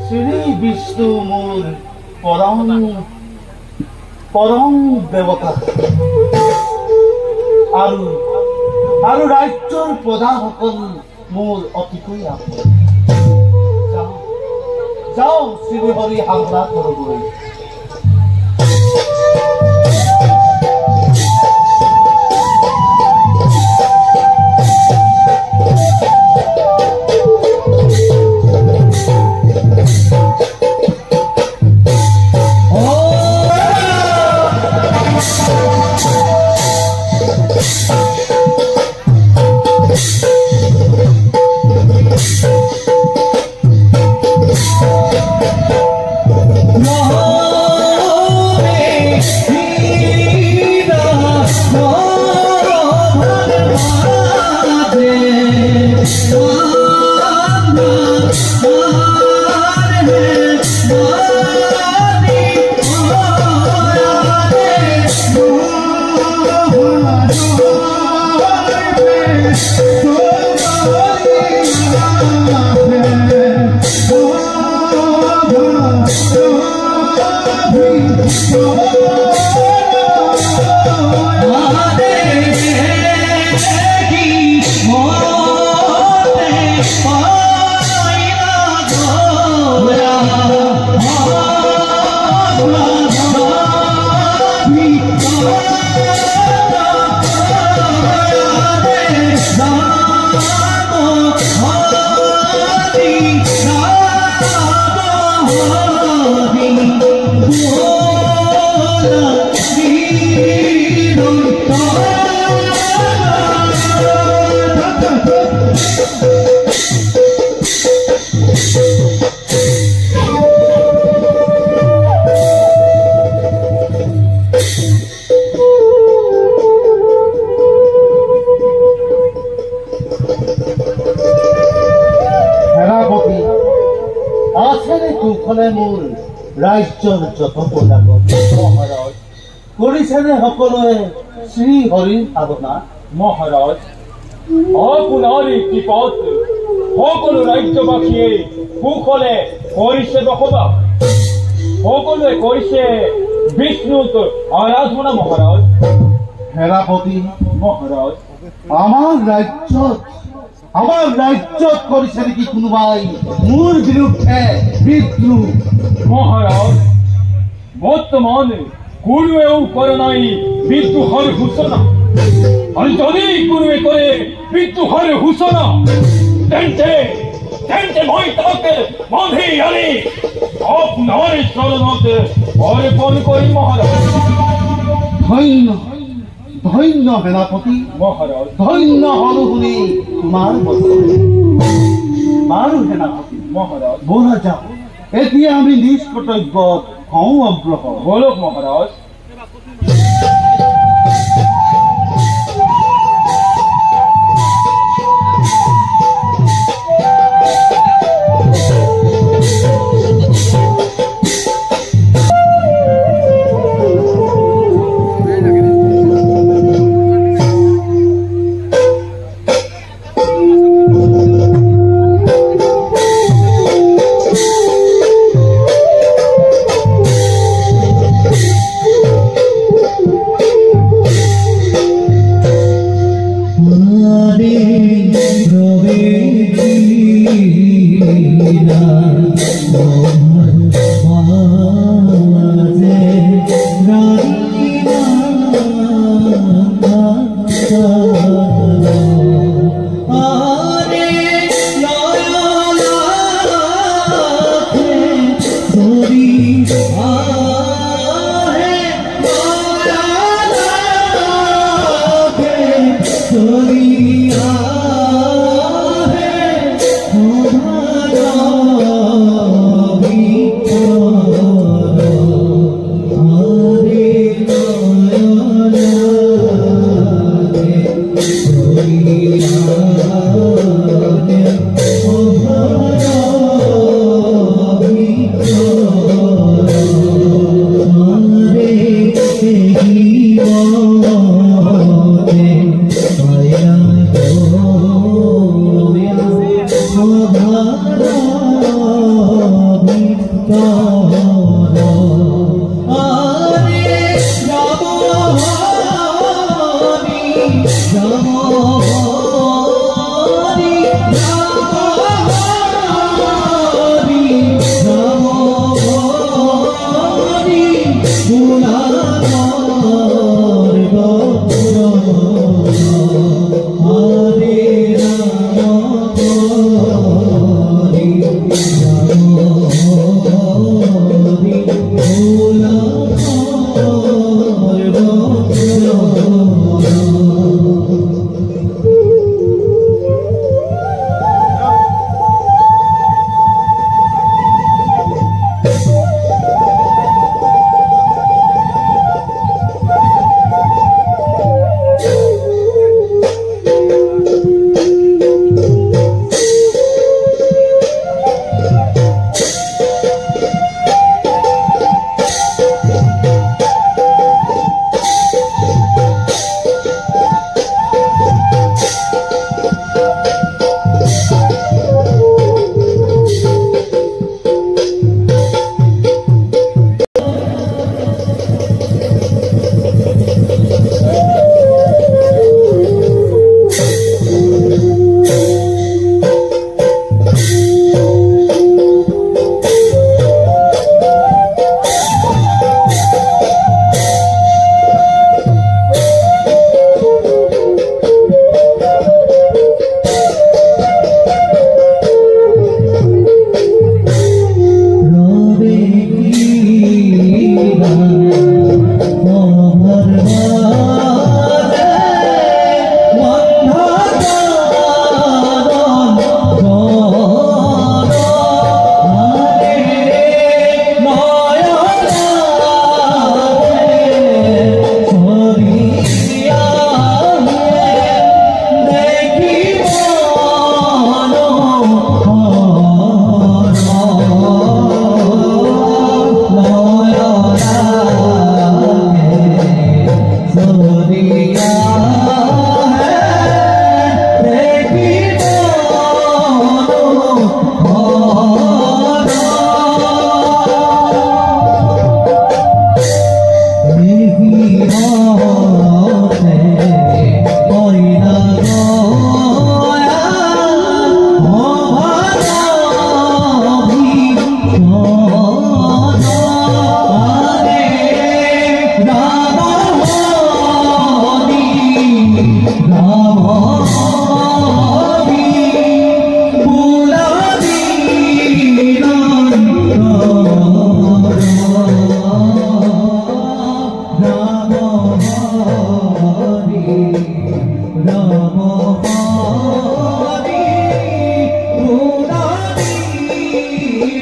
श्री विष्णु मूल परम देवता और राज्यर प्रजा मूल अतिकै जाओ श्रीहरि हांगला करबो राज्यर जत महाराज करिसेने सकलोए श्री हरि साधना महाराज आपनारी कृपात सकलो राज्यबासीये कुशले करिसे बसबास सकलोए करिसे विष्णुक आराधना महाराज हेरापति महाराज আমার রাজ্য করেছে নাকি কোনোবাই মোর বিরুদ্ধে বিদ্রোহ মহারাজ বর্তমানে কোনোও করে নাই বিদ্রোহের ঘোষণা আর যদি কোনোৱে কৰে বিদ্ৰোহেৰ ঘোষণা তেন্তে মই তাকে বাঁধি আনি আপনাৰ চৰণতে অৰ্পণ কৰি মহাৰাজ। ধন্য সেনাপতি মহাৰাজ ধন্য হল শুনি তোমাৰ বচন বাৰু সেনাপতি মহাৰাজ বলা যাও এতিয়া আমি নিজ কৰ্তব্য হওঁ অগ্ৰসৰ। বলক মহাৰাজ।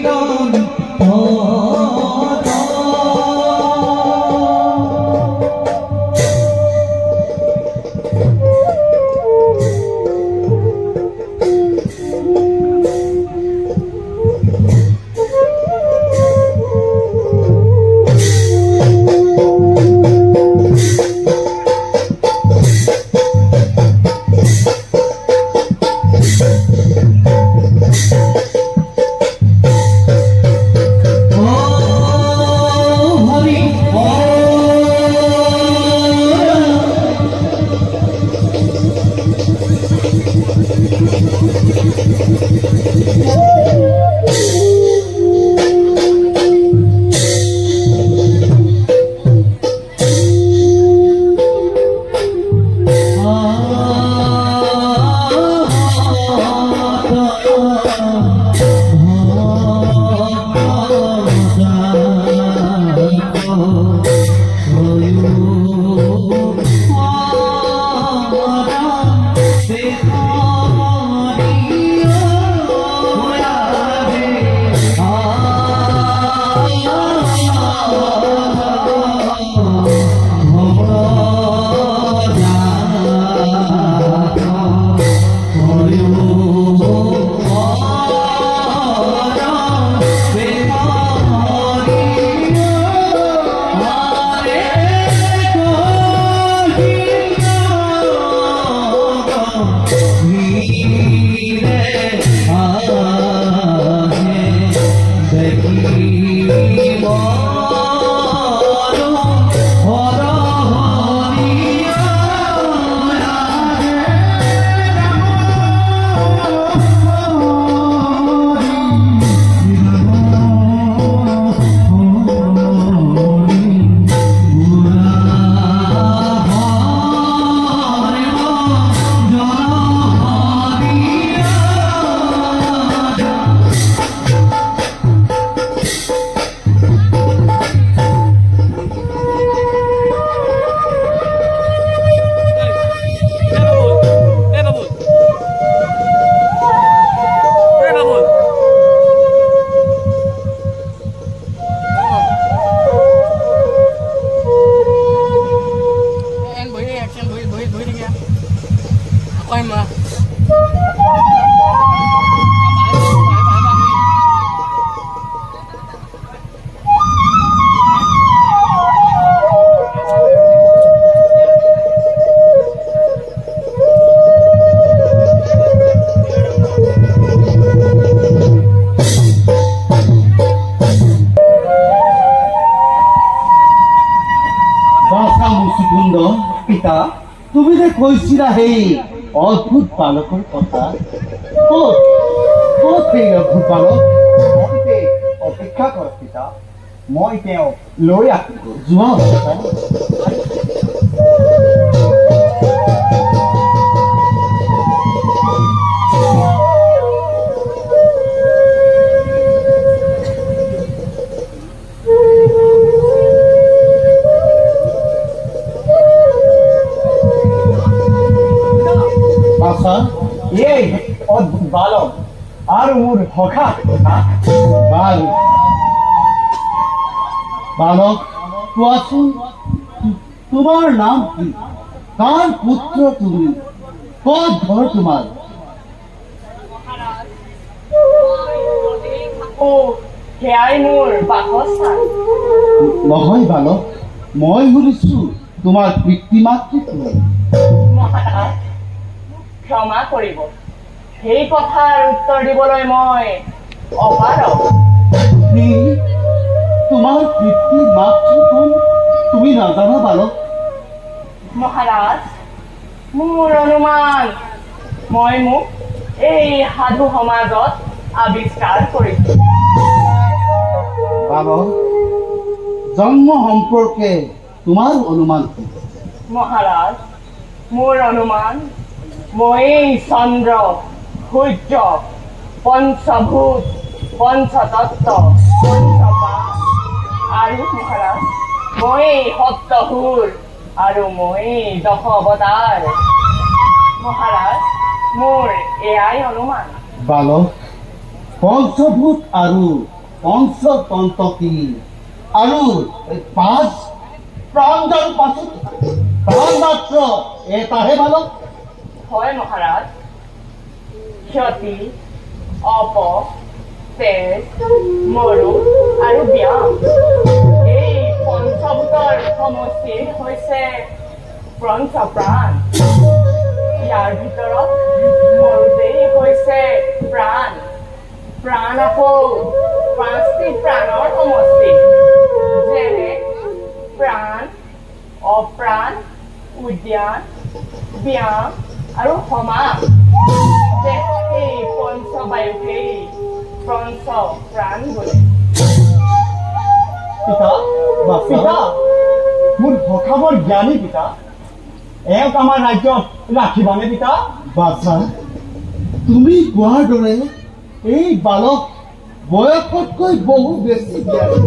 Ram পিতা তুমি যে কৈছিলা সেই অদ্ভুত বালকৰ কথা সেই অদ্ভুত বালক অপেক্ষা কৰ পিতা মই তেওঁ লৈ আহিব যোৱা এই অদ্ভুত বালক আৰ মোৰ হখা বালক কোৱাচোন তোমাৰ নাম কি কাৰ পুত্ৰ তুমি ক'ত ঘৰ তোমাৰ নহয় বালক মই শুনিছো তোমাৰ পিতৃ মাতৃ তুমি ক্ষমা কৰিব সেই কথাৰ উত্তৰ দিবলৈ মই অপাৰগ তোমাৰ পিতৃ মাতৃ কোন তুমি নাজানা বালক মহাৰাজ মোৰ অনুমান মই মোক এই সাধু সমাজত আৱিষ্কাৰ কৰিছো বালক জন্ম সম্পৰ্কে তোমাৰ অনুমান কি মহাৰাজ মোৰ অনুমান মই চন্দ্ৰ সূৰ্য পঞ্চভূত পঞ্চতত্ত্ব পঞ্চপাশ আৰু মহাৰাজ মই সপ্তসুৰ আৰু মই দশ অৱতাৰ মহাৰাজ মোৰ এয়াই অনুমান বালক পঞ্চভূত আৰু পঞ্চতন্ত্ৰী আৰু পাঁচ প্ৰাঞ্জল পাছত প্ৰাণ মাত্ৰ এটাহে বালক হয় মহাৰাজ ক্ষতি অপ তেজ মৰু আৰু ব্যায়াম এই পঞ্চভূতৰ সমষ্টি হৈছে পঞ্চপ্ৰাণ ইয়াৰ ভিতৰত মৰুতেই হৈছে প্ৰাণ প্ৰাণ আকৌ পাঁচটি প্ৰাণৰ সমষ্টি যেনে প্ৰাণ অপ্ৰাণ উদ্যান ব্যায়াম আৰু সমাস এই পঞ্চবায়ুকেই পঞ্চপ্ৰাণ বোলে পিতা পিতা মোৰ সখা বৰ জ্ঞানী পিতা এওঁক আমাৰ ৰাজ্যত ৰাখিবানে পিতা বাছা তুমি কোৱাৰ দৰে এই বালক বয়সতকৈ বহু বেছি জ্ঞানী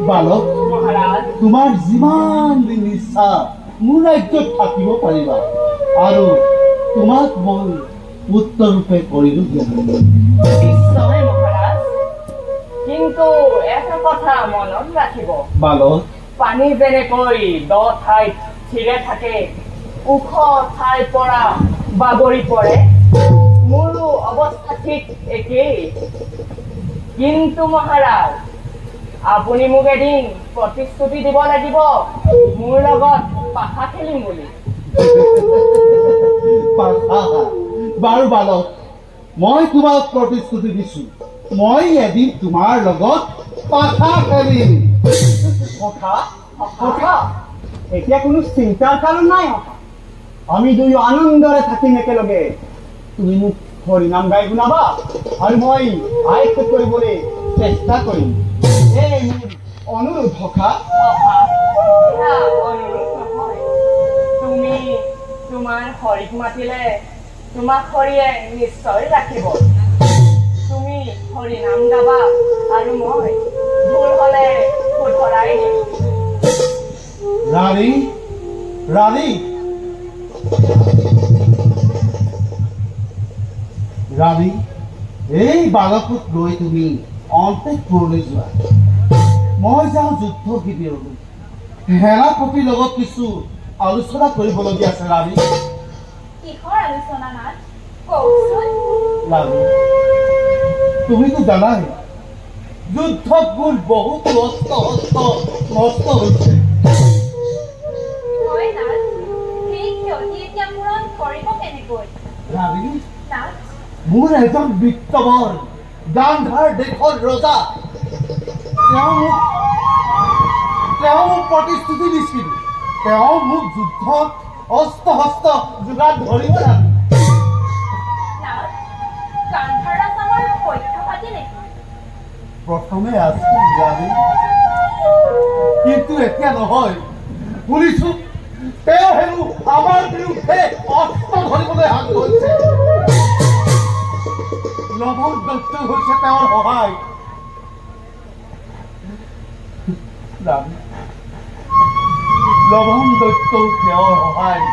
বালক মহাৰাজ তোমাৰ যিমান দিন ইচ্ছা মোৰ ৰাজ্যত থাকিব পাৰিবা আৰু তোমাক মই উত্তৰৰূপে কৰিলো নিশ্চয় মহাৰাজ কিন্তু এটা কথা মনত ৰাখিব বালক পানী যেনেকৈ দ ঠাইত স্থিৰে থাকে ওখ ঠাইৰ পৰা বাগৰি পৰে মোৰো অৱস্থা ঠিক একেই কিন্তু মহাৰাজ আপুনি মোক এদিন প্ৰতিশ্ৰুতি দিব লাগিব মোৰ লগত পাখা খেলিম বুলি বাৰু বালক মই তোমাক প্ৰতিশ্ৰুতি দিছো মই এদিন তোমাৰ লগত পাখা খেলিম এতিয়া কোনো চিন্তাৰ কাৰণ নাই আমি দুয়ো আনন্দৰে থাকিম একেলগে তুমি মোক হৰিনাম গাই শুনাবা আৰু মই আয়ত্ত কৰিবলৈ চেষ্টা কৰিম এই মোৰ অনুৰোধ সখা তুমি তোমাৰ হৰিক মাতিলে তোমাক হৰিয়ে নিশ্চয় ৰাখিব তুমি হৰি নাম গাবা আৰু মই ভুল হলে শুধৰাই দিম ৰাণী ৰাণী ৰাণী এই বালকক লৈ তুমি অন্তঃপুৰলৈ যোৱা মই যাওঁ যুদ্ধ শিবিৰলৈ সেনাপতিৰ লগত কিছু আলোচনা কৰিবলগীয়া আছে ৰাণী কিহৰ আলোচনা নাথ কওকচোন ৰাণী তুমিতো জানাই যুদ্ধবোৰ বহুতো অস্ত্ৰ নষ্ট হৈছে হয় নাথ সেই ক্ষতি এতিয়া পূৰণ কৰিব কেনেকৈ ৰাণী নাথ মোৰ এজন বিত্তবৰ গান্ধাৰ দেশৰ ৰজা তেওঁ মোক প্ৰতিশ্ৰুতি দিছিল তেওঁ মোক যুদ্ধত অস্ত্ৰ শস্ত্ৰ যোগান ধৰিব ৰাণী নাথ গান্ধাৰ ৰাজামৰ পক্ষপাতী নেকি প্ৰথমে আছিল ৰাণী কিন্তু এতিয়া নহয় শুনিছো তেওঁ হেনো আমাৰ বিৰুদ্ধে অস্ত্ৰ ধৰিবলৈ হাত ধৰিছে লৱণ দত্ত হৈছে তেওঁৰ সহায় ৰাণী লৱণ দত্ত তেওঁৰ সহায়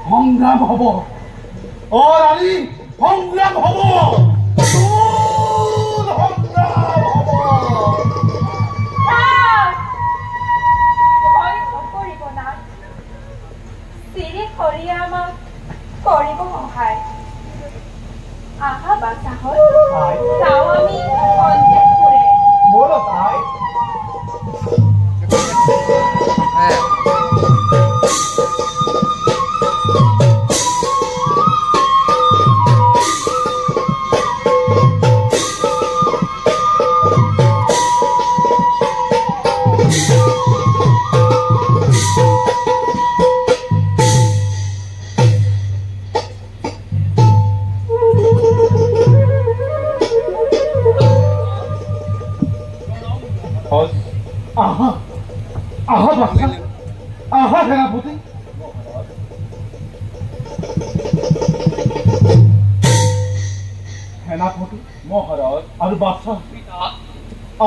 সংগ্ৰাম হব ৰাণী সংগ্ৰাম হব সংগ্ৰাম হব ভয় নকৰিব নাথ শ্ৰী হৰিয়ে আমাক কৰিব সহায় আহা বাচাহত চাওঁ আমি অন্তঃপুৰে বলো তাই আহা আহা বাচ্চা আহা সেনাপতি সেনাপতি মহাৰাজ আৰু বাচ্চা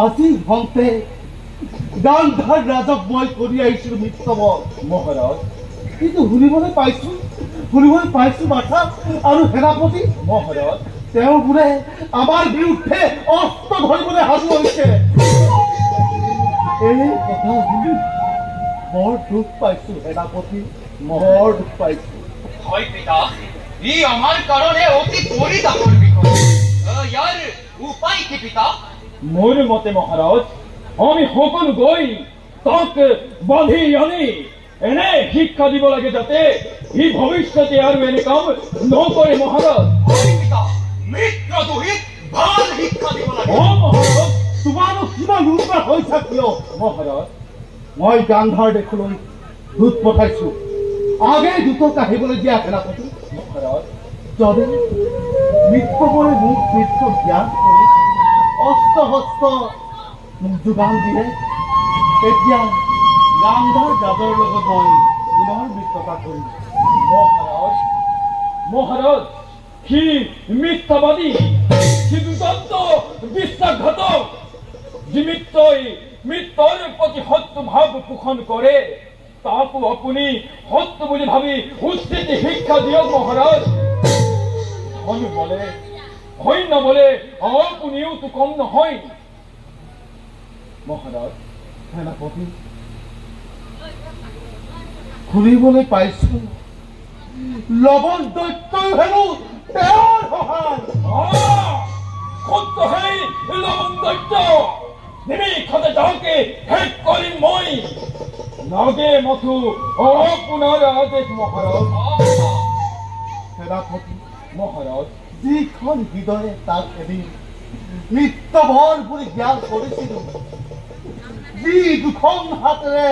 আজি হওঁতে গান্ধাৰ ৰাজক মই কৰি আহিছিলো মিত্ৰবল মহাৰাজ কিন্তু শুনিবলৈ পাইছো বাচ্চা আৰু সেনাপতি মহাৰাজ বোলে আমাৰ বিৰুদ্ধে অস্ত্ৰ ধৰিবলৈ সাজু হৈছে। এই কথা শুনি বৰ দুখ পাইছো সেনাপতি, বৰ দুখ পাইছো। হয় পিতা, ই আমাৰ কাৰণে অতি পৰিতাপৰ বিষয়। ইয়াৰ উপায় কি পিতা? মোৰ মতে মহাৰাজ, আমি সকলো গৈ তাক বান্ধি আনি এনে শিক্ষা দিব লাগে যাতে ই ভৱিষ্যতে আৰু এনে কাম নকৰে মহাৰাজ। হয় পিতা, মিত্ৰ দুহিত ভাল শিক্ষা দিব লাগে। মহাৰাজ, তোমাৰো কিমান উৎপাত হৈছা কিয়? মহাৰাজ, মই গান্ধাৰ দেশলৈ দূত পঠাইছো, আগে দূতক আহিবলৈ দিয়া সেনাপতি। মহাৰাজ, যদি মিত্ৰবোৰে মোক মিত্ৰ জ্ঞান কৰি অস্ত্ৰ শস্ত্ৰ মোক যোগান দিয়ে, তেতিয়া গান্ধাৰ ৰাজৰ লগত মই পুনৰ মিত্ৰতা কৰিম। মহাৰাজ, মহাৰাজ, সি মিথ্যাবাদী, সি দুৰ্দান্ত বিশ্বাসঘাতক। যি মিত্ৰই মিত্ৰৰ প্ৰতি শত্ৰু ভাৱ পোষণ কৰে তাকো আপুনি শত্ৰু বুলি ভাবি উচিত শিক্ষা দিয়ক মহাৰাজ। ধন বলে সৈন্য বলে আপুনিওতো কম নহয় মহাৰাজ। সেনাপতি, শুনিবলৈ পাইছো লৱণ দৈত্যই হেনো তেওঁৰ সহায়। সত্য সেই লৱণ দৈত্য নিমিষতে যাওকে শেষ কৰিম মই। নাগে মথু আপোনাৰ আদেশ মহাৰাজ। সেনাপতি মহাৰাজ, যিখন হৃদয়ে তাক এদিন মৃত্যভৰ বুলি জ্ঞান কৰিছিলো, যি দুখন হাতেৰে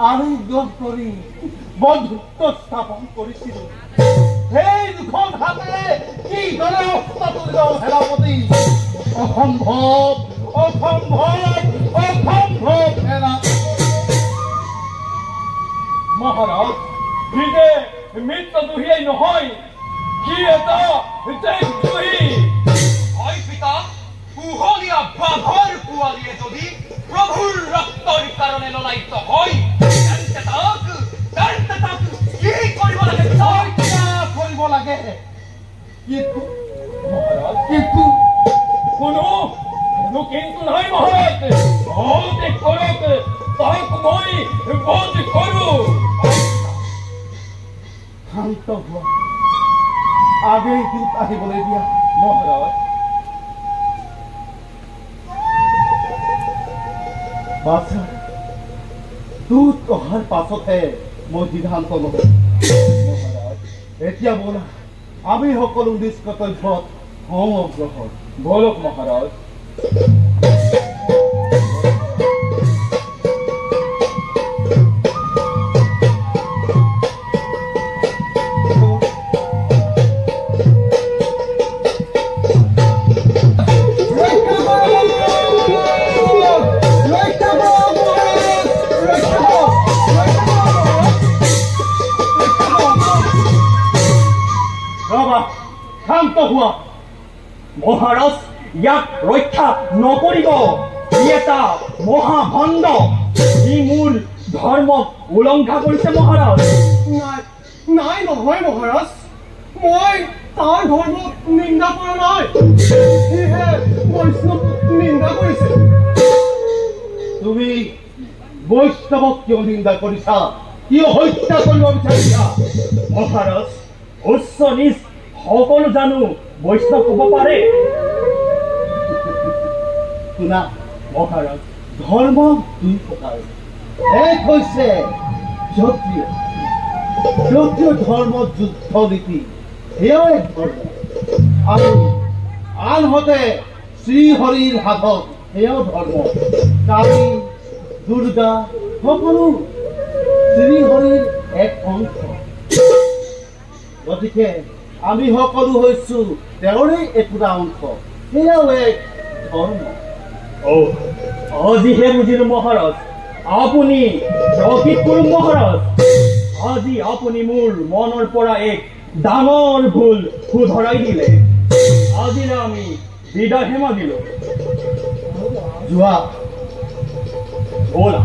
আলিংগন কৰি বন্ধুত্ব স্থাপন কৰিছিলো, সেই দুখন হাতেৰে কিদৰে অস্ত্ৰ তুলিল সেনাপতি? অসম্ভৱ, অসম্ভৱ, অসম্ভৱ সেনা। মহাৰাজ, সি যে মৃত্যুদোহীয়াই নহয়, সি এটা দেশদ্ৰোহী। হয় পিতা, কুহলীয়া বাঘৰ পোৱালীয়ে যদি প্ৰভুৰ ৰক্তৰ কাৰণে ললায়িত হয়, তেন্তে তাক কি কৰিব লাগে পিতা? কৰিব লাগে, কিন্তু মহাৰাজ, কোনো কিন্তু নাই মহাৰাজ। আদেশ কৰক, তাক মই বধ কৰো। শান্ত হোৱা, আগেই দূত আহিবলৈ দিয়া। মহাৰাজ, বাচ্ছা, দূত অহাৰ পাছতহে মই সিদ্ধান্ত ল'ম। মহাৰাজ, এতিয়া ব'লা আমি সকলো নিজ কৰ্তব্যত হওঁ অগ্ৰসৰ। বলক মহাৰাজ। শান্ত হোৱা। মহাৰাজ, ইয়াক ৰক্ষা নকৰিব। ই এটা মহাভণ্ড। ই মোৰ ধৰ্মক উলংঘা কৰিছে মহাৰাজ। নাই নহয় মহাৰাজ, মই তাৰ ধৰ্মক নিন্দা কৰা নাই, সিহে বৈষ্ণৱ নিন্দা কৰিছে। তুমি বৈষ্ণৱক কিয় নিন্দা কৰিছা? কিয় হত্যা কৰিব বিচাৰিছা? মহাৰাজ, উচ্চ নিচ সকলো জানো বৈষ্ণৱ ক'ব পাৰে। শুনা মহাৰাজ, ধৰ্ম দুই প্ৰকাৰ। এক হৈছে ক্ষত্ৰিয়, ক্ষত্ৰিয় ধৰ্মত যুদ্ধ নীতি, সেয়াও এক ধৰ্ম। আৰু আনহাতে শ্ৰীহৰিৰ সাধক, সেয়াও ধৰ্ম। কালী, দুৰ্গা সকলো শ্ৰীহৰিৰ এক অংশ। গতিকে আমি সকলো হৈছো তেওঁৰে একোটা অংশ, সেয়াও এক ধৰ্ম। আজিহে বুজিলো মহাৰাজ, আপুনি প্ৰকৃত গুৰু মহাৰাজ। আজি আপুনি মোৰ মনৰ পৰা এক ডাঙৰ ভুল শুধৰাই দিলে। আজিলৈ আমি বিদায়হে মাগিলো। যোৱা। ব'লা।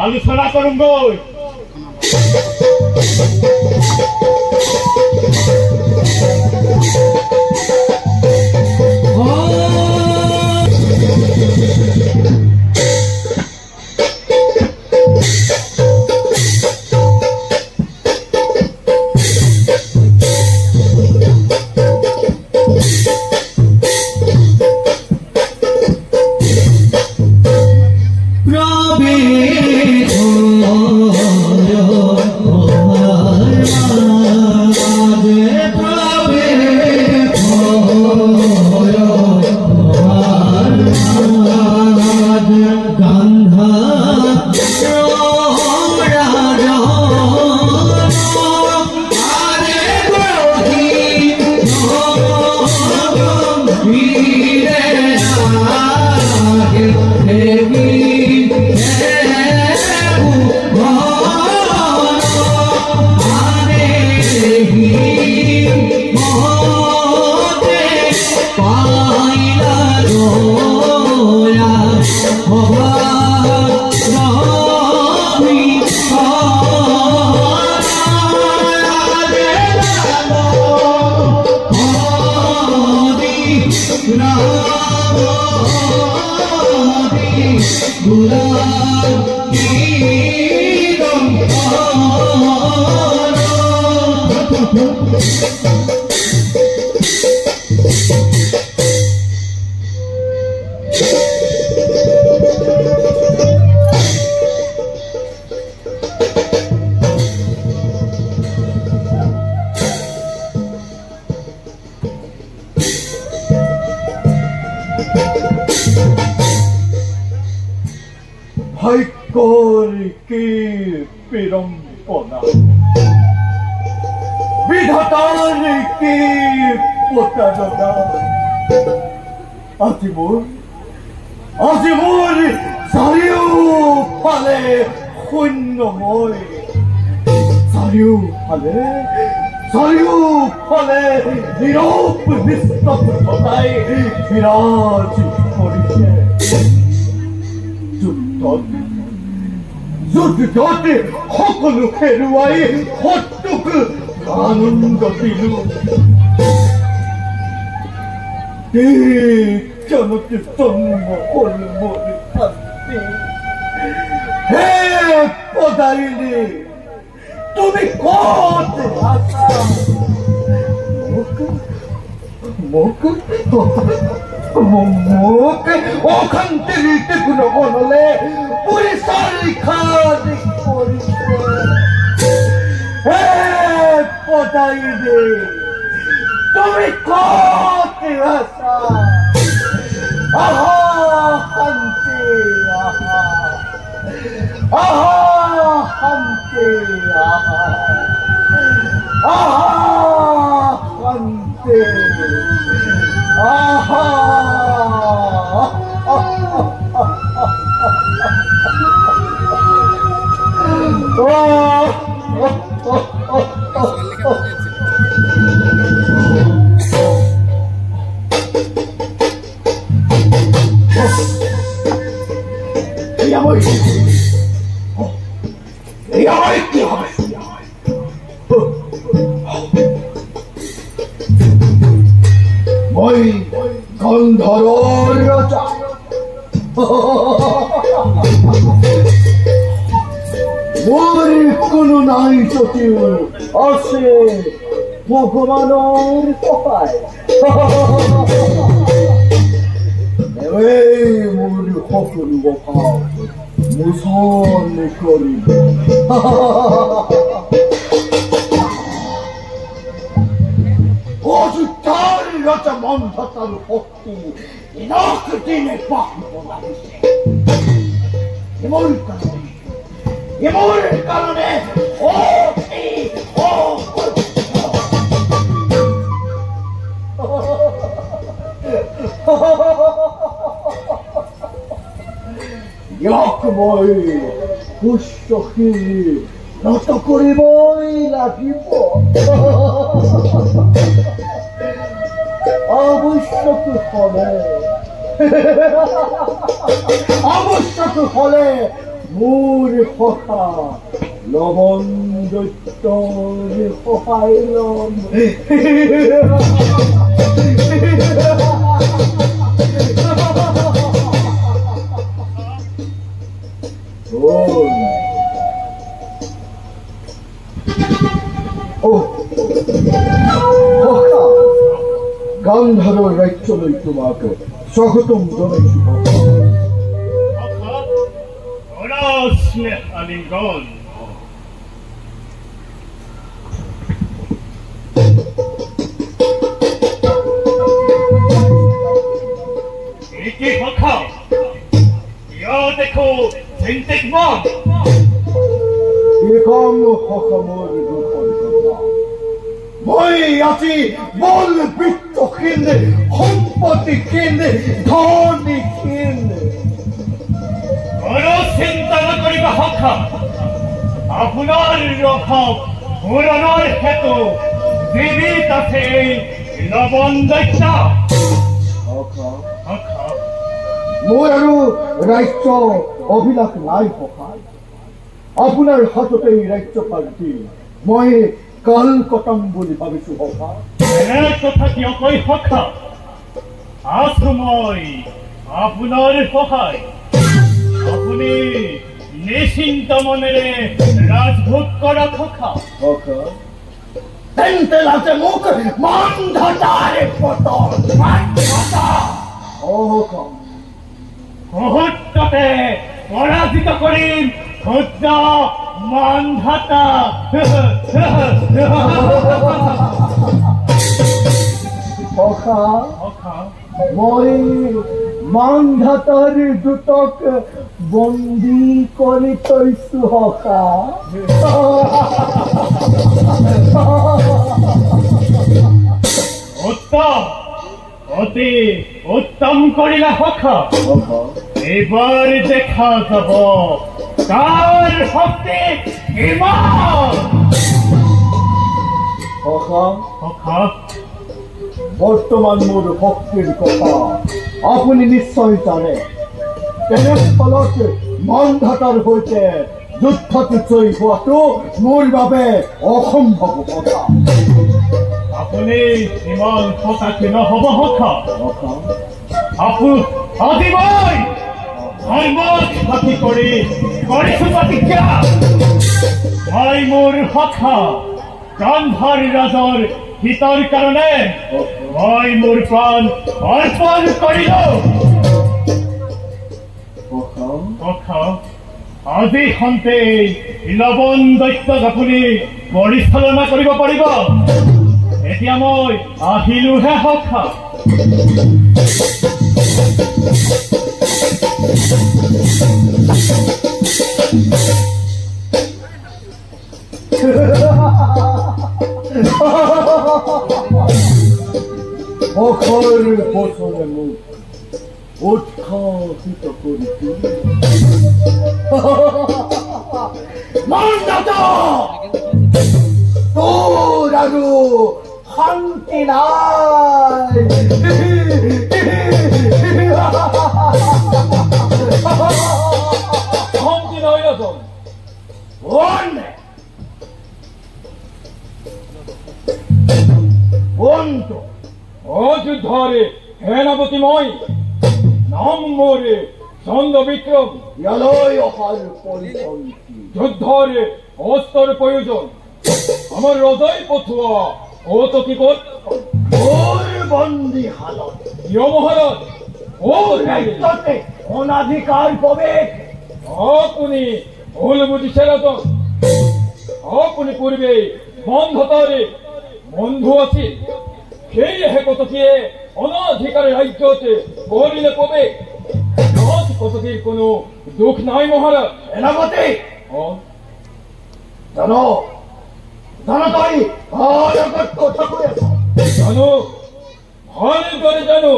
আলোচনা কৰুঙ্গৈ আজি মোৰ চাৰিওফালে শূন্যময় চাৰিওফালে নীৰৱ নিস্তব্ধতাই বিৰাজ কৰিছে যুদ্ধত সকলো হেৰুৱাই সত্যক আনন্দ দিলো জনক জন্ম হ'ল মোৰ শান্তি হে পদাৰিণী তুমি ক'ত আছা মোক অশান্তিৰ কোনো বনলে পৰিচাৰিখা কৰিছে হে পদাৰিণী তুমি ক'ত আছা আহা শান্তি আহা শান্তি আহা শান্তি আহা মই গন্ধৰ্বৰ ৰজা মোৰ কোনো নাই যদিও আছে ভগৱানৰ সহায় মোৰ সকলো অভাৱ মোচন কৰিব অযোধ্যাৰ ৰজা মন্থতাৰ শক্তি দিনক দিনে বাঢ়িব লাগিছে মোৰ কাৰণে ইয়াক মই পুষ্যশীল নত কৰিবই লাগিব আৱশ্যক হলে মোৰ সখা লৱণ দৈত্যৰ সহায় লম গান্ধাৰৰ ৰাজ্যলৈ তোমাক স্বাগতম জনাইছো আলিঙ্গন একে সখা ইয়া দেখো চিন্তিত মন এখন সকামৰ ৰূপৰ কথা মই আজি বল বিত্তহীন সম্পত্তিহীন ধনীহীন কোনো চিন্তা নকৰিবা সখা আপোনাৰ অভাৱ পূৰণৰ হেতু জীৱিত আছে এই লৱণ দৈত্য মোৰ আৰু ৰাজ্য অভিলাষ নাই সহায় আপোনাৰ হাততে ৰাজ্যপাল দি মই কাল কটাম বুলি ভাবিছো সখা এনে কথা কিয় কৈ সখা আছো মই আপোনাৰ সহায় আপুনি নিশ্চিন্ত মনেৰে ৰাজভোগ কৰা সখা তেন্তে লাগে মোক মানধাতাৰে পতন মুহূৰ্ততে পৰাজিত কৰিম ক্ষুদ্ৰ মানধাতা মই মানধাতাৰ দুটক বন্দী কৰি থৈছো সখা উত্তম অতি উত্তম কৰিলা সখা এইবাৰ দেখা যাব কাৰ শক্তি কিমান সখা বৰ্তমান মোৰ শক্তিৰ কথা আপুনি নিশ্চয় জানে তেনেস্থলত মন্ধাতাৰ সৈতে যুদ্ধত জয়ী হোৱাটো মোৰ বাবে অসম্ভৱ কথা আপুনি ইমান সঁচাকে নহ'ব সখা আজি মই সাক্ষী কৰি কৰিছোঁ প্ৰতিজ্ঞা মই মোৰ সখা গান্ধাৰ ৰাজৰ হিতৰ কাৰণে মই মোৰ প্ৰাণ অৰ্পণ কৰিলোঁ সখা আজি সন্তে লৱণ দৈত্যক আপুনি পৰিচালনা কৰিব পাৰিব এতিয়া মই আহিলোহে সখা অখৰ বচনে মোক উৎসাহিত কৰিছিল মন্দাতা তোৰ আৰু শান্তি নাই শান্তি নাই ৰাজন অযোধ্যাৰে সেনাপতি মই নাম মোৰে চন্দ্ৰ বিক্ৰম ইয়ালৈ অহাৰ পৰিপন্থী যুদ্ধৰে অস্ত্ৰৰ প্ৰয়োজন আমাৰ ৰজাই পঠোৱা অতকি ক'ত বন্দীশালত মহাৰাজ ৰাজ্যতে অনাধিকাৰ প্ৰৱেশ আপুনি ভুল বুজিছে ৰাজন আপুনি পূৰ্বে মন্ধাতাৰে বন্ধু আছিল সেয়েহে কটকীয়ে অনাধিকাৰী ৰাজ্যত কৰিলে প্ৰৱেশ কটকীৰ কোনো দুখ নাই মহাৰাজ সেনাপতি জানো তই কথা কৈ আছ জানো ভালদৰে জানো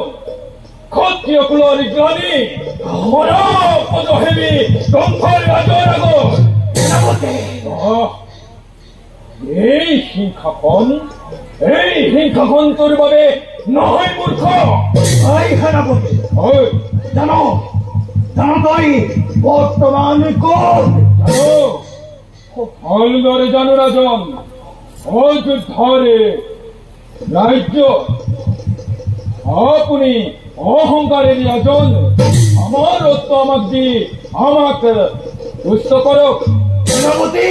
ক্ষত্ৰিয় কুলৰ জ্ঞানী পদহেবি গম্ভীৰ ৰাজৰ আগত এই হিংসাখন তোৰ বাবে নহয় মূৰ্খ সেনাপতি হয় জানো তই বৰ্তমান ক'ত জানো ভালদৰে জানো ৰাজন অযোধ্যাৰে ৰাজ্য আপুনি অহংকাৰেৰে ৰাজন আমাৰ ৰত্ন আমাক দি আমাক তুষ্ট কৰক সেনাপতি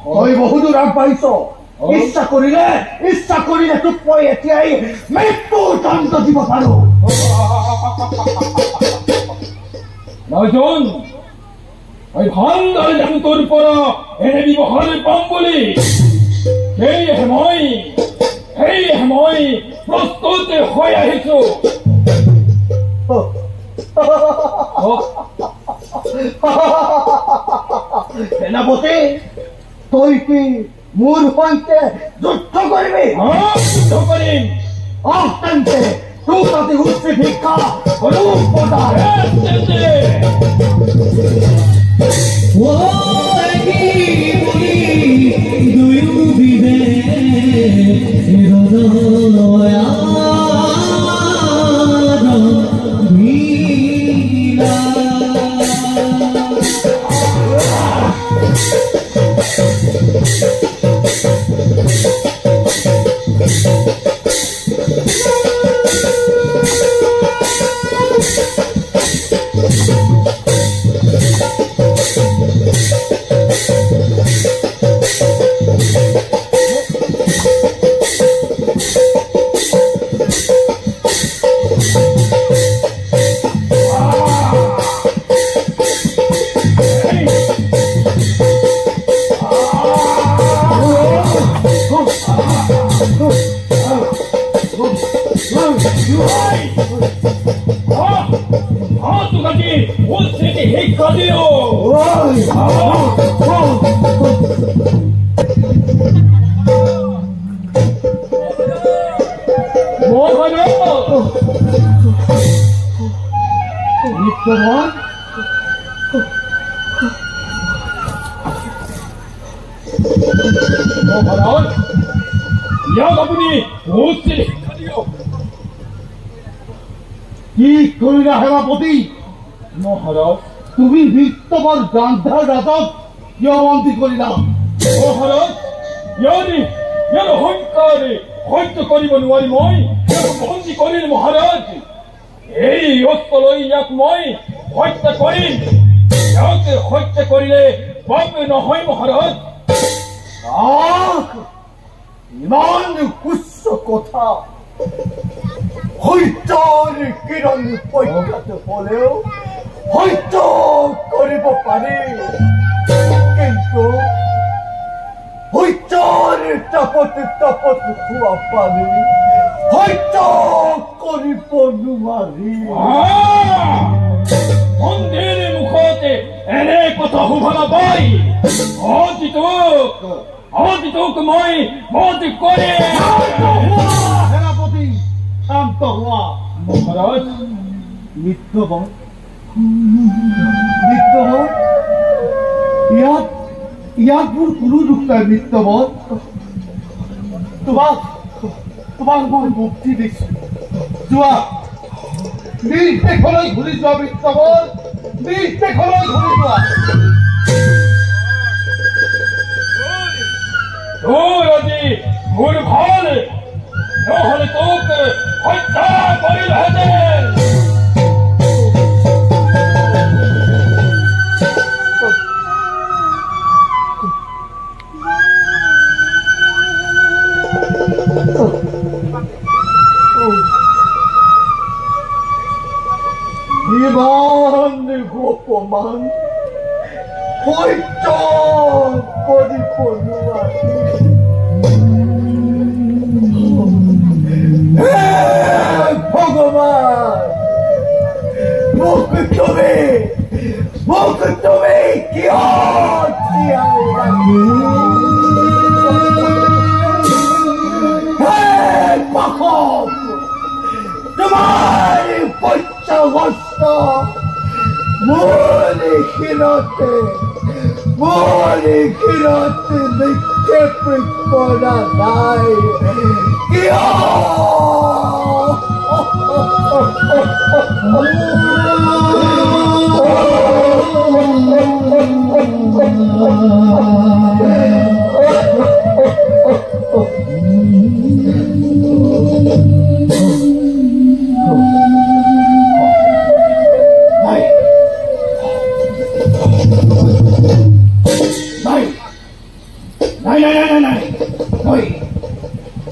তই বহুদূৰ আগবাঢ়িছ ইচ্ছা কৰিলে তোক মই এতিয়াই মৃত্যুৰ দণ্ড দিব পাৰো ৰাজন মই ভালদৰে জানো তোৰ পৰা এনে ব্যৱহাৰ পাম বুলি সেয়েহে মই প্ৰস্তুত হৈ আহিছো সেনাপতি তই কি মোৰ সৈতে যুদ্ধ কৰিবি যুদ্ধ কৰিম তেন্তে তোক অতি উচ্চ শিক্ষা তোমাৰ মহাৰাজ ইয়াক আপুনি উচিত শিক্ষা দিয়ক কি কৰিলা সেনাপতি মহাৰাজ তুমি বিত্তবৰ গান্ধাৰ ৰাজক কিয় বন্দী কৰিলা মহাৰাজ ইয়াৰ অহংকাৰে সহ্য কৰিব নোৱাৰি মই ইয়াক বন্দী কৰিল মহাৰাজ এই অস্ত্ৰলৈ ইয়াক মই হত্যা কৰিম ইয়াক হত্যা কৰিলে পাপ নহয় মহাৰাজ ইমান উচ্চ কথা সত্যৰ কিৰণ পক্ষত হলেও সত্য কৰিব পাৰি কিন্তু সত্যৰ তাপত খোৱা পাৰি সত্য কৰিব নোৱাৰি মন্দিৰ মুখতে এনে কথা শুভ নাপায় অজিতক মই বন্দী কৰিম সেনাপতি শান্ত হোৱা মহাৰাজ মৃত্যুবন ইয়াত মোৰ কোনো দুখ নাই মৃত্যুবন তোমাক মই মুক্তি দিছো যোৱা নিৰ্দেশলৈ ঘূৰি যোৱা মৃত্যুবন নিৰ্দেশলৈ ঘূৰি যোৱা তোৰ আজি মোৰ ভাল নহলে তোক হত্যা কৰিলহেঁতেন ইমান অপমান সহ্য কৰিব নোৱাৰি ভগৱান মোক তুমি কিয় জীয়াই ৰাখিলা তোমাৰ পঞ্চহস্ত মোৰ শিৰতে নিক্ষেপ কৰা নাই কিয়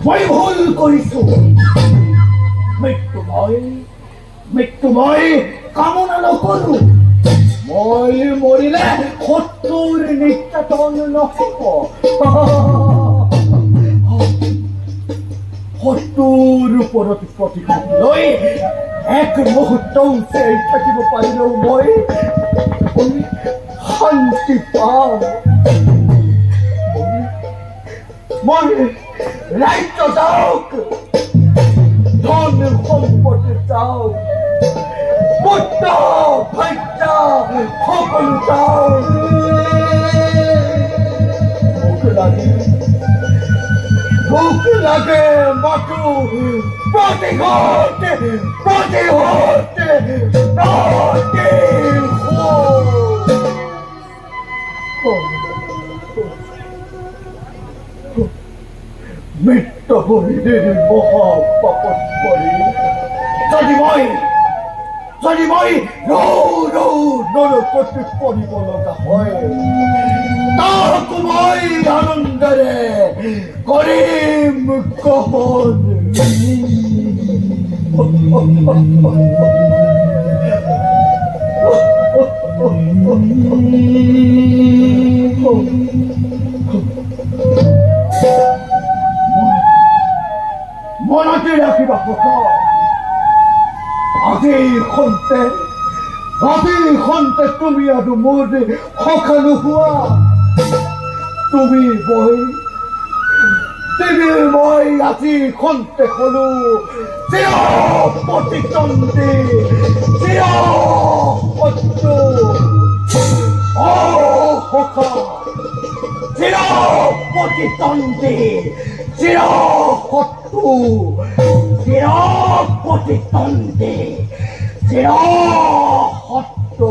মই ভুল কৰিছো মৃত্যুময় কামনা নকৰো মই মৰিলে শত্ৰুৰ নিৰ্যাতন নহব শত্ৰুৰ ওপৰত প্ৰতিশোধ লৈ এক মুহূৰ্তও চেই থাকিব পাৰিলেও মই শান্তি পাম মই ৰাজ্য যাওক ধন সম্পত্তি যাওক পুত্ৰ ভাগ্য সকলো যাওক মোক লাগে মাথো প্ৰতিশোধ মৃত্যুভূমিৰ মহাপাপত পৰি যদি মই নৰকত পৰিব লগা হয় তাক মই আনন্দেৰে কৰিম গ্ৰহণ মনতে ৰাখিবা আজিৰ খন্তে তুমি আৰু মোৰ সখা নোহোৱা পৃথিৱীৰ মই আজি খন্তে হলো চিৰ প্ৰতিদ্বন্দ্বী চিৰ শত্ৰু সখা চিৰ প্ৰতিদ্বন্দ্বী চিৰ শত্ৰু চিৰ প্ৰতিদ্বন্দ্বী চিৰ শত্ৰু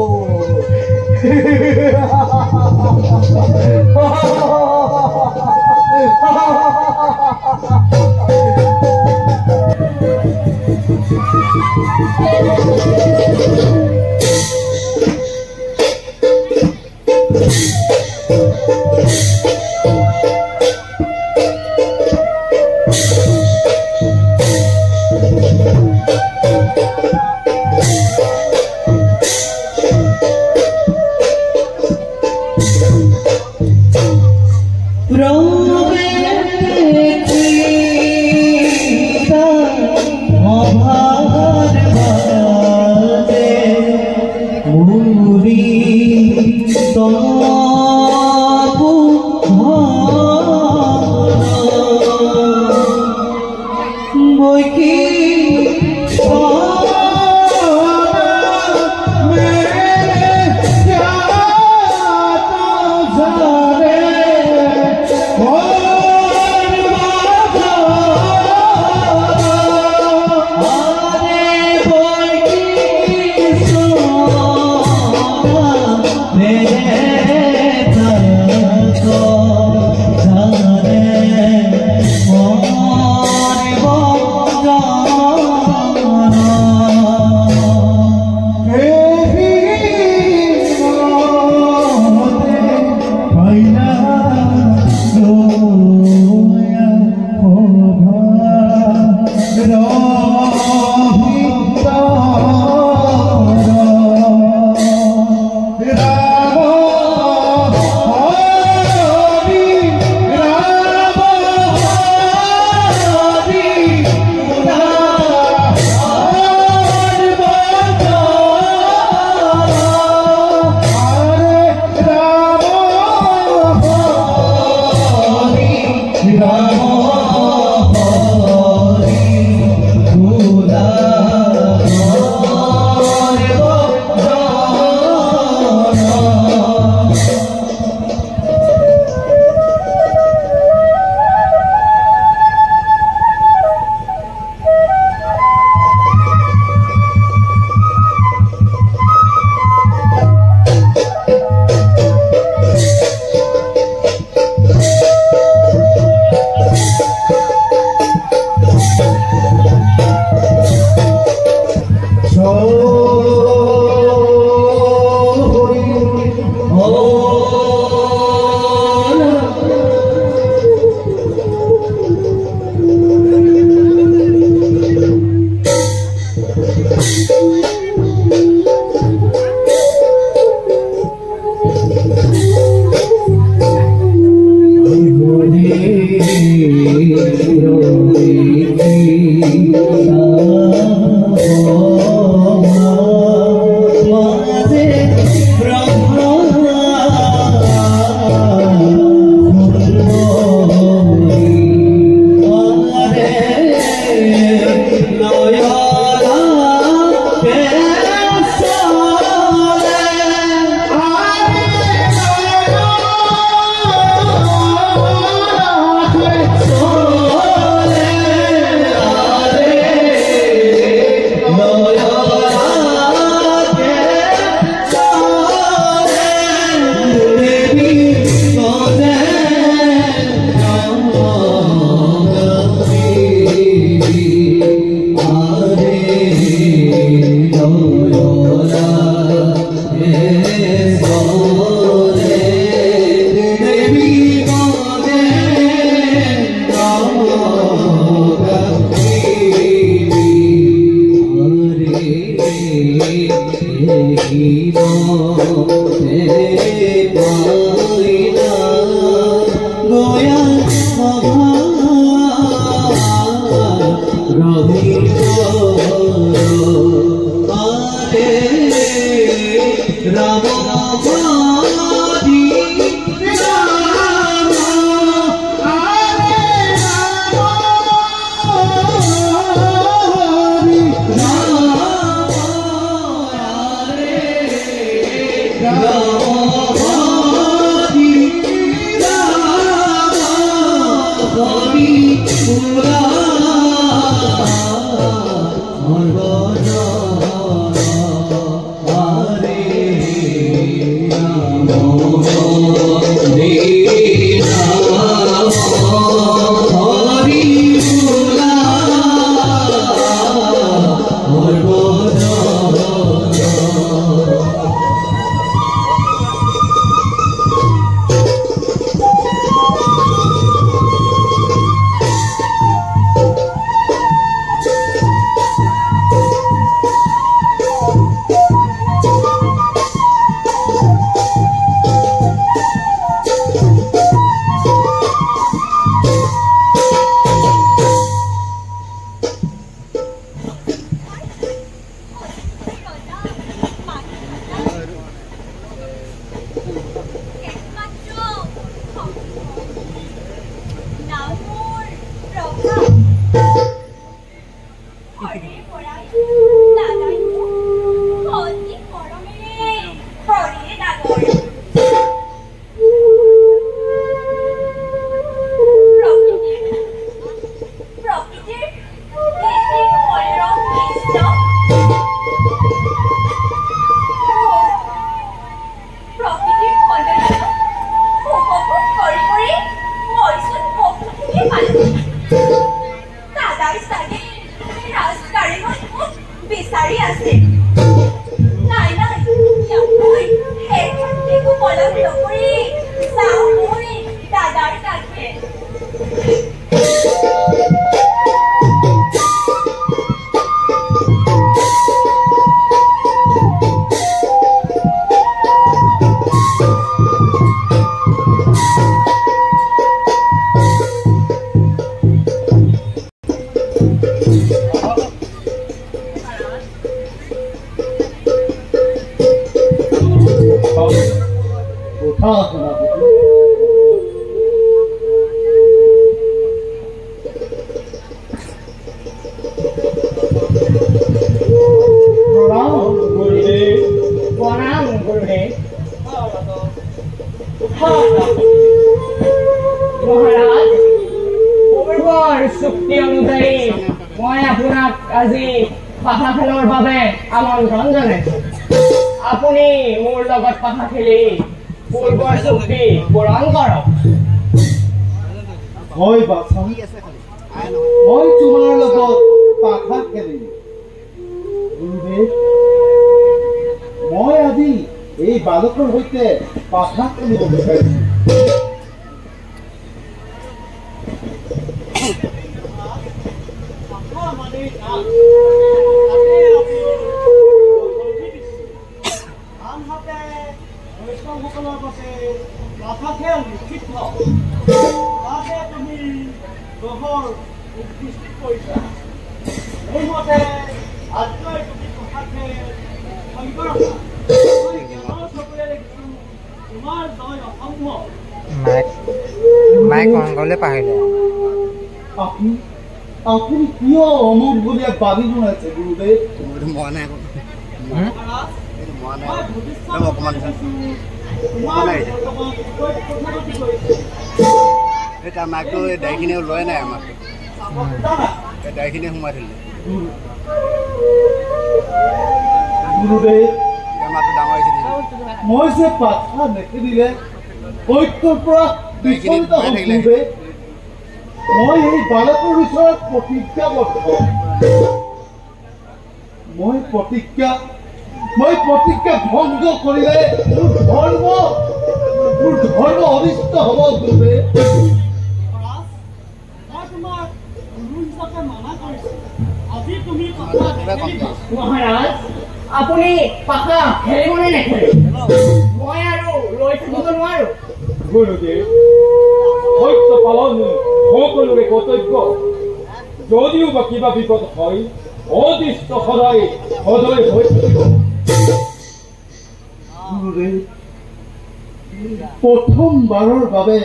প্ৰথমবাৰৰ বাবে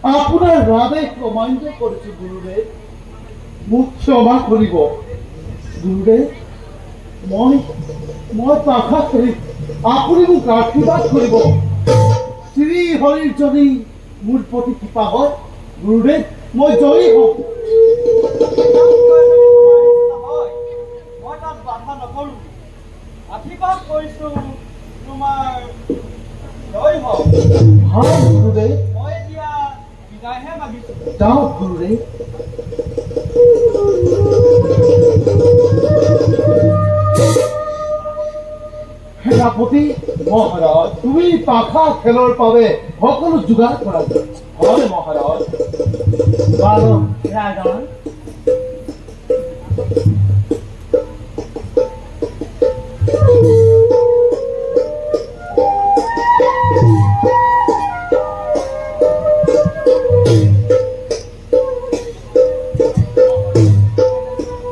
আপোনাৰ ৰাধে প্ৰমাণিত কৰিছো গুৰুদেৱ মোক ক্ষমা কৰিব গুৰুদেৱ মই পাখা কৰি আপুনি মোক আশীৰ্বাদ কৰিব শ্ৰী হৰিৰ যদি মোৰ প্ৰতি কৃপা হয় গুৰুদেৱ মই জয়ী হম মই তাত বাধা নকৰো আশীৰ্বাদ কৰিছোঁ তোমাৰ জয় হওক হয় গুৰুদেৱ মই এতিয়া বিদায়হে মাগিছোঁ যাওক গুৰুদেৱ সেনাপতি মহাৰাজ তুমি পাখা খেলৰ বাবে সকলো যোগাৰ কৰা হয় মহাৰাজ বাৰু ৰাজন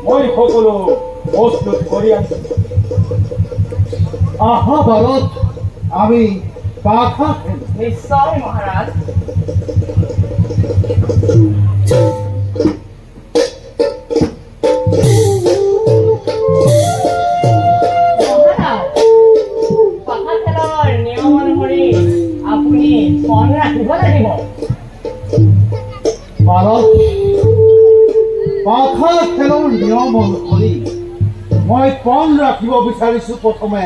মই সকলো প্ৰস্তুত কৰি আছো আহা ভাৰত আমি পাখা খেল নিশ্চয় মহাৰাজ পাখা খেলৰ নিয়ম অনুসৰি আপুনি মন ৰাখিব লাগিব ভাৰত পাখা খেলৰ নিয়ম অনুসৰি মই পণ ৰাখিব বিচাৰিছো প্ৰথমে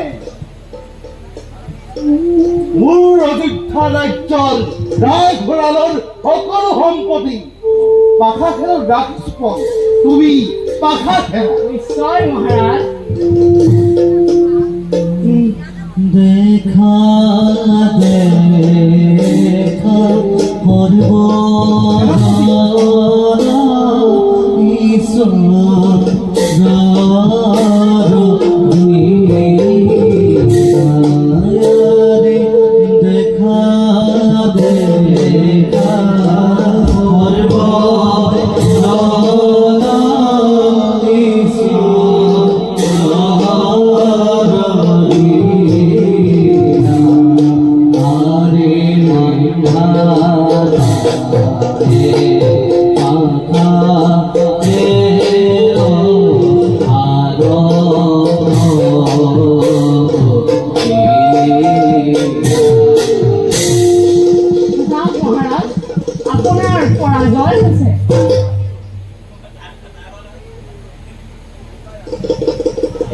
মোৰ অযোধ্যা ৰাজ্যৰ ৰাজ ভঁৰালৰ সকলো সম্পত্তি পাখা খেলৰ ৰাখিছো তুমি পাখা খেল নিশ্চয় মহাৰাজ দেখা দেখা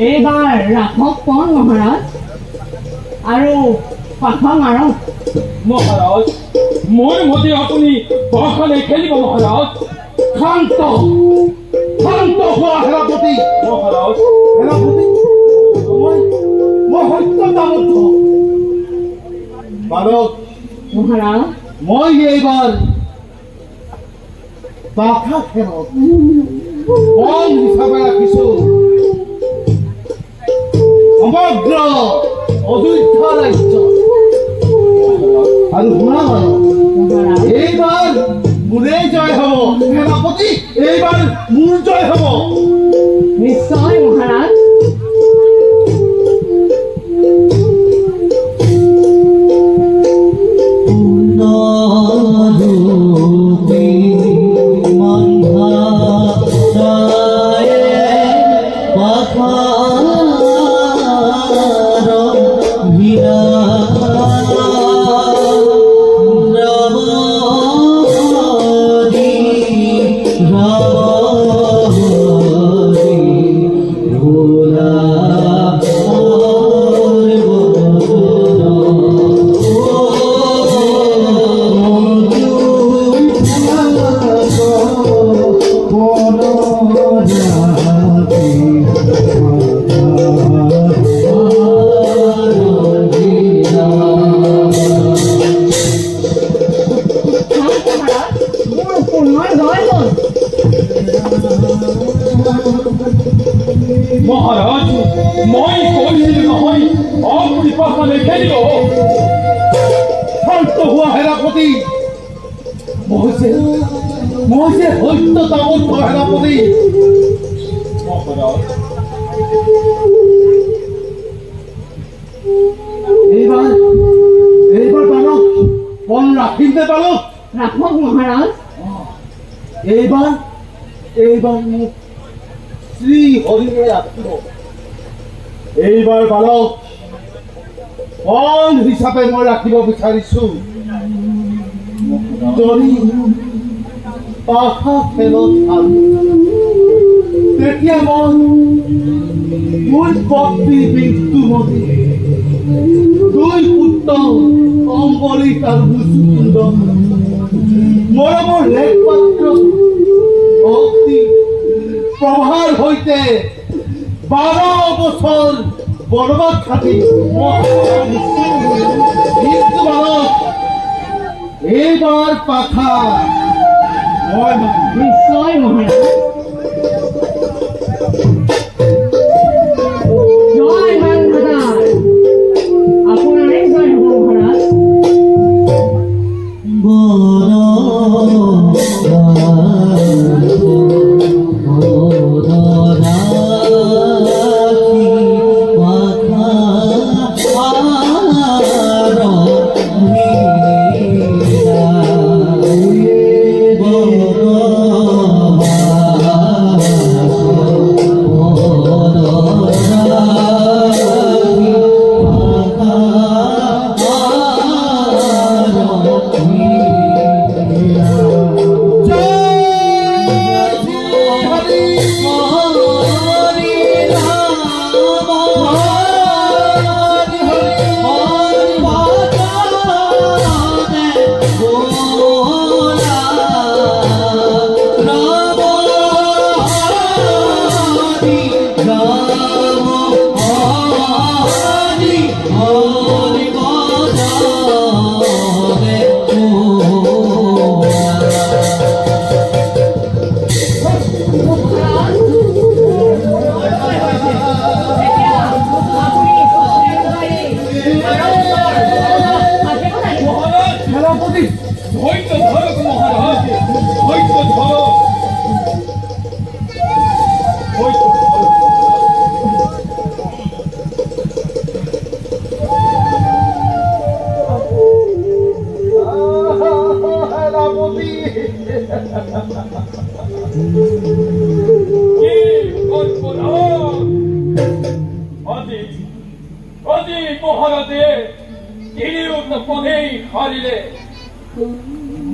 এইবাৰ ৰাখক পণ মহাৰাজ আৰু পাখা মাৰক মহাৰাজ মোৰ মতে আপুনি পাখা নেখেলিব মহাৰাজ শান্ত শান্ত হোৱা সেনাপতি মহাৰাজ সেনাপতি মই সত্যতাবদ্ধ ভাৰত মহাৰাজ মই এইবাৰ পাখা খেলত পণ হিচাপে ৰাখিছো সমগ্ৰ অযোধ্যা ৰাজ্য আৰু শুনা এইবাৰ মোৰে জয় হব সেনাপতি এইবাৰ মোৰ জয় হব নিশ্চয় মহাৰাজ মহাৰাজ মই কৈছিলো নহয় আপুনি পাখা নেখেলিব শান্ত হোৱা সেনাপতি মই যে সত্যতাবদ্ধ সেনাপতি মহাৰাজ এইবাৰ বালক পণ ৰাখিম দে বালক ৰাখক মহাৰাজ এইবাৰ মোক শ্ৰী হৰিৰে ৰাখিব এইবাৰ বালক ধন হিচাপে মই ৰাখিব বিচাৰিছো যদি পাখা খেলত তেতিয়া মই মোৰ পত্নী মৃত্যুমতী দুই পুত্ৰ অম্বৰীশ আৰু মুচুকুন্দ মৰমৰ একমাত্ৰ ভক্তি প্ৰভাৰ সৈতে 12 বছৰ বৰবাদ খাটি এইবাৰ পাখা নিশ্চয় মহাৰাজ জয় মান দাদা আপোনাৰে জয় হ'ব মহাৰাজ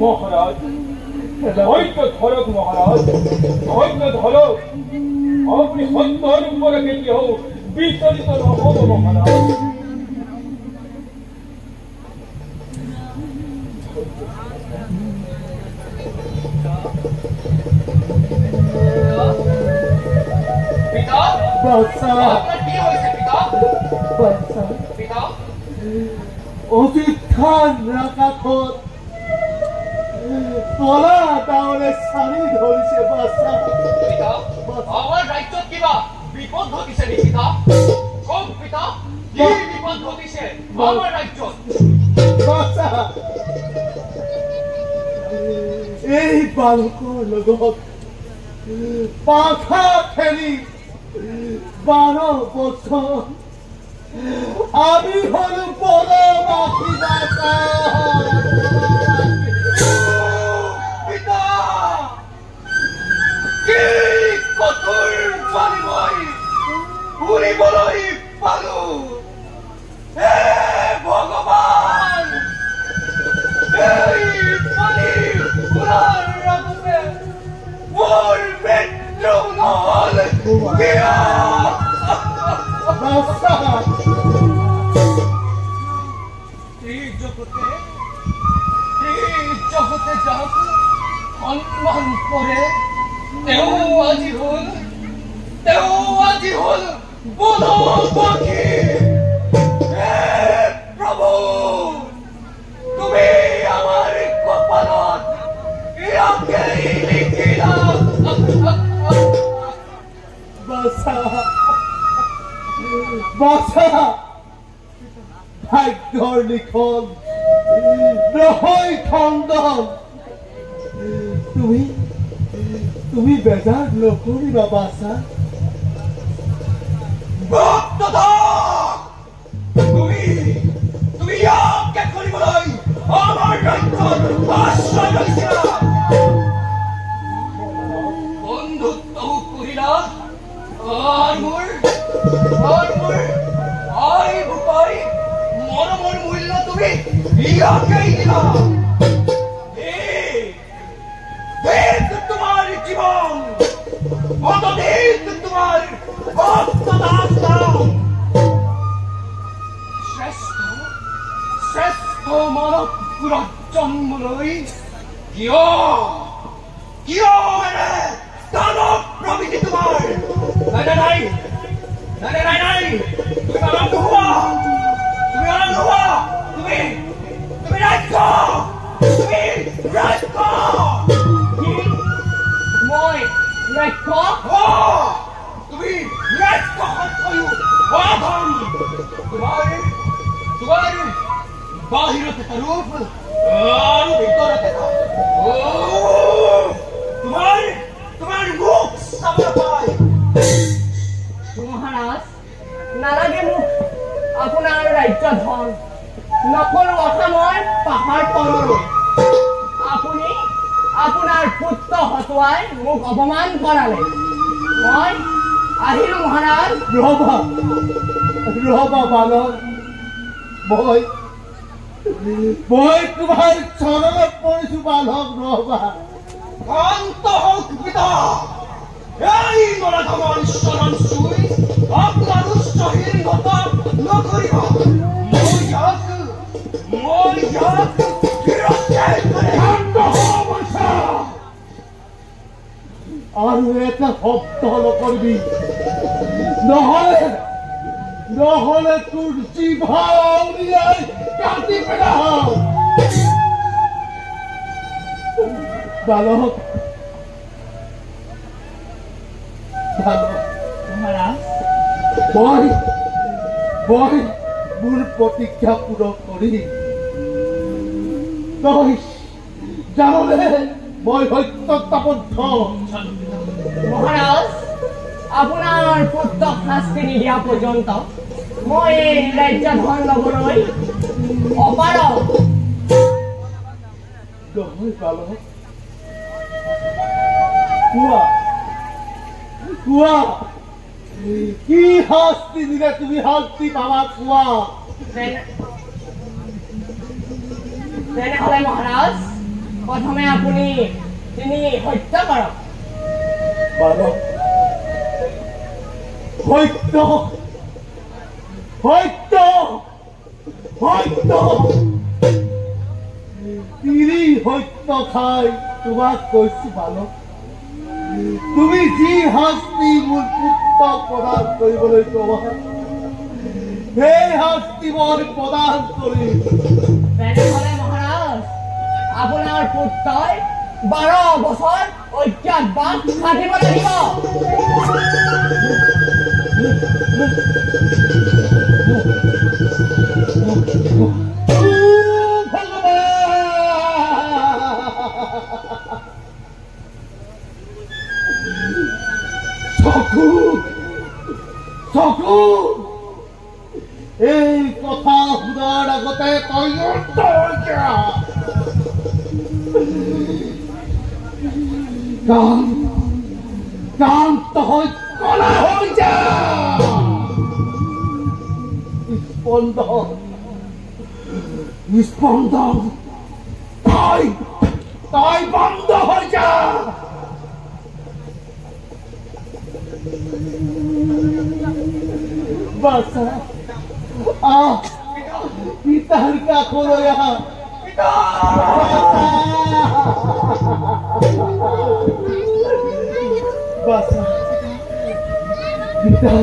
মহারাজ হয়তো ধরক মহারাজ হয়তো ধরক আপনি সত্যর উপরে কেউ বিচলিত নহব মহারাজ পিতা আপনার কি হয়েছে পিতা পিতা অতিথান রাখাখত পলা তাহলে সারি ধরিছে বাসা পিতা আমার রাজ্য কিবা বিপদ ঘটিছে নি পিতা কোন পিতা কি বিপদ ঘটিছে আমার রাজ্য বাসা এই বালকৰ লগত পাখা খেলি 12 বছর আমি হলো পরমাখি বাসা পিতা কি কঠোর পানি মই উড়িবলৈ পালো হে ভগবান এই পানি উড়াৰ আগতে মোৰ মৃত্যু নহল কিয় বাসা এই জগতে যাক সন্মান কৰে তেওঁ আজি হল বনপক্ষী হে প্ৰভু তুমি আমাৰ কপালত ইয়াকে লিখিলা বাসা বাসা ভাগ্যৰ লিখন নহয় খণ্ডন তুমি বেজাৰ নকৰিবা বাসা তুমি ইয়াকে কৰিবলৈ আমাৰ ৰাজ্যত আশ্ৰয় লৈছিলা বন্ধুত্বও কৰিলা আৰ মোৰ আই বুপাই মৰম ইয়াকেই দিলাম। দেখ তোমাৰ জীবন, কতদিন তোমাৰ ভক্তদাস দাও। শ্ৰেষ্ঠ মানব পুৰত জন্ম লৈ কিয় এনে দানৱ প্ৰবৃত্তি তোমাৰ? নাই, তুমি মানৱ নোহোৱা, তুমি ৰাক্ষস, মই ৰাক্ষস? তুমি ৰাক্ষসতকৈও অধম। তোমাৰ বাহিৰত এটা ৰূপ আৰু ভিতৰত এটা। তোমাৰ মুখ চাব নাপায়। মহাৰাজ, নালাগে মোক আপোনাৰ ৰাজ্য ধন, নকৰো আশা মই পাহাৰ তললৈ। আপুনি আপোনাৰ পুত্ৰ হতুৱাই মোক অপমান কৰালে। মই আহিলো মহাৰাজ। ৰবা বালক, মই তোমাৰ চৰণত পৰিছো বালক। ৰবা, শান্ত হওক পিতা। এই নৰাধমৰ চৰণ চুই আপোনাৰ উচ্চহীন ঘটা নকৰিব। মই ইয়াক শান্ত হওক বৈছা। আৰু এটা শব্দ নকৰিবি, নহলে তোৰ জিভা উলিয়াই কাটি পেলাও। বালক, মহাৰাজ, মই মোৰ প্ৰতিজ্ঞা পূৰণ কৰি তই জাননে মই সত্যতাবদ্ধ। মহাৰাজ, আপোনাৰ পুত্ৰক শাস্তি নিদিয়া পৰ্যন্ত মই এই ৰাজ্য ধন ল'বলৈ অপাৰগ। নহয় বালক, কোৱা কি শাস্তি দিলে তুমি শাস্তি পাবা? কোৱা। তেনেহলে মহাৰাজ, প্ৰথমে আপুনি তিনি সত্য কৰক। বালক, সত্য তিনি সত্য খাই তোমাক কৈছো বালক, তুমি যি শাস্তি মোৰ পুত্ৰক প্ৰদান কৰিবলৈ কোৱা, সেই শাস্তি মই প্ৰদান কৰিম। তেনেহলে মহাৰাজ, আপোনাৰ পুত্ৰই 12 বছৰ অজ্ঞাতবাস খাটিব লাগিব। চকু, এই কথা শুনাৰ আগতে তই কান্ত হৈ কলা হৈ যা। স্পন্দন তই বন্ধ হৈ যা। বাছা, পিতাৰ কাষলৈ আহা। বাছা, পিতা।